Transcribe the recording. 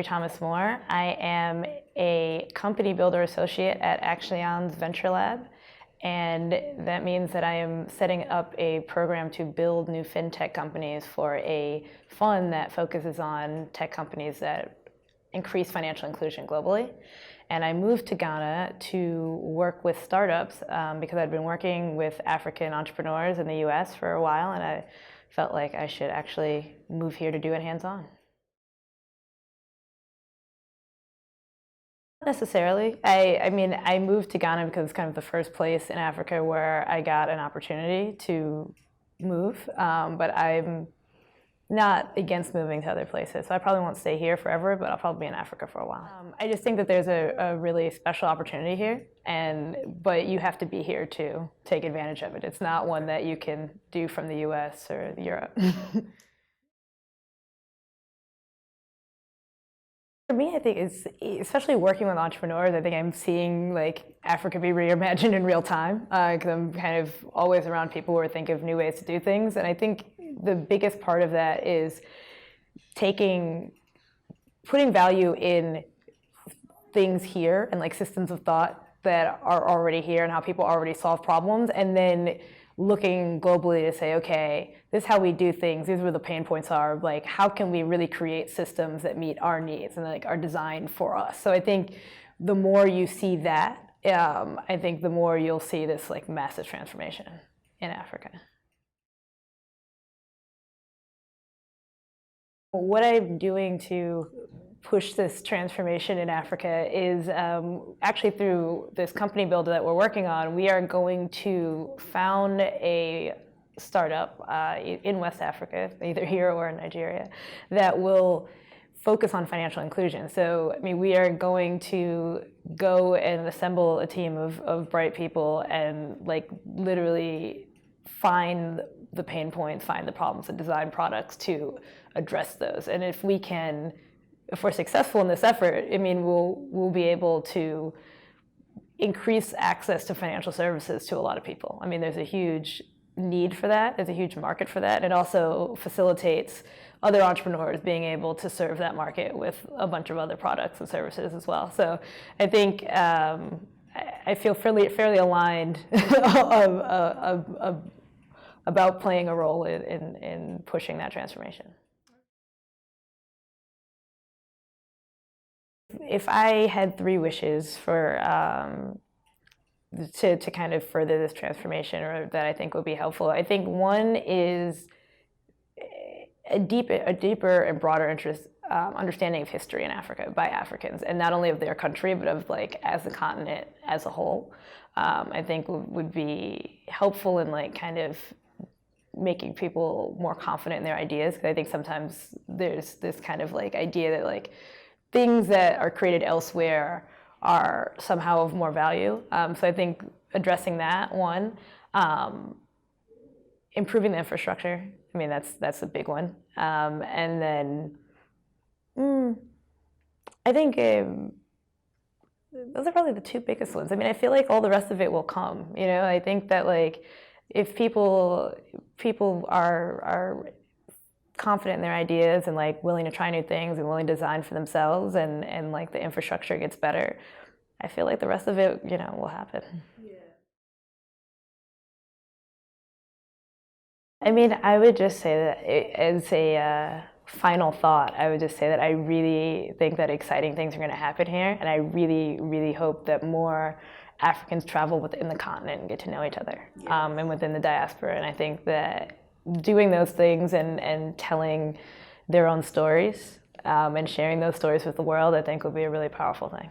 Averi Thomas-Moore. I am a company builder associate at Accion Venture Lab, and that means that I am setting up a program to build new fintech companies for a fund that focuses on tech companies that increase financial inclusion globally. And I moved to Ghana to work with startups because I'd been working with African entrepreneurs in the US for a while, and I felt like I should actually move here to do it hands-on. Not necessarily. I mean, I moved to Ghana because it's kind of the first place in Africa where I got an opportunity to move, but I'm not against moving to other places. So I probably won't stay here forever, but I'll probably be in Africa for a while. I just think that there's a really special opportunity here, but you have to be here to take advantage of it. It's not one that you can do from the US or Europe. For me, I think it's, especially working with entrepreneurs, I think I'm seeing like Africa be reimagined in real time because I'm kind of always around people who are thinking of new ways to do things. And I think the biggest part of that is putting value in things here and like systems of thought that are already here and how people already solve problems, and then looking globally to say, okay, this is how we do things, these are where the pain points are, like how can we really create systems that meet our needs and like are designed for us. So I think the more you see that, I think the more you'll see this like massive transformation in Africa. What I'm doing to push this transformation in Africa is actually through this company builder that we're working on. We are going to found a startup in West Africa, either here or in Nigeria, that will focus on financial inclusion. So, I mean, we are going to go and assemble a team of bright people and like literally find the pain points, find the problems, and design products to address those. And if we're successful in this effort, I mean, we'll be able to increase access to financial services to a lot of people. I mean, there's a huge need for that. There's a huge market for that. It also facilitates other entrepreneurs being able to serve that market with a bunch of other products and services as well. So I think I feel fairly aligned about playing a role in pushing that transformation. If I had 3 wishes for to kind of further this transformation, or that I think would be helpful, I think one is a deeper and broader understanding of history in Africa by Africans, and not only of their country, but of like as the continent as a whole. I think would be helpful in like kind of making people more confident in their ideas, because I think sometimes there's this kind of like idea that like things that are created elsewhere are somehow of more value. So I think addressing that one, improving the infrastructure. I mean, that's a big one. And then I think those are probably the 2 biggest ones. I mean, I feel like all the rest of it will come. You know, I think that like if people are confident in their ideas and like willing to try new things and willing to design for themselves, and like the infrastructure gets better, I feel like the rest of it, you know, will happen. Yeah. I mean, I would just say that as a final thought, I would just say that I really think that exciting things are going to happen here, and I really, really hope that more Africans travel within the continent and get to know each other, and within the diaspora. And I think that doing those things and telling their own stories and sharing those stories with the world, I think will be a really powerful thing.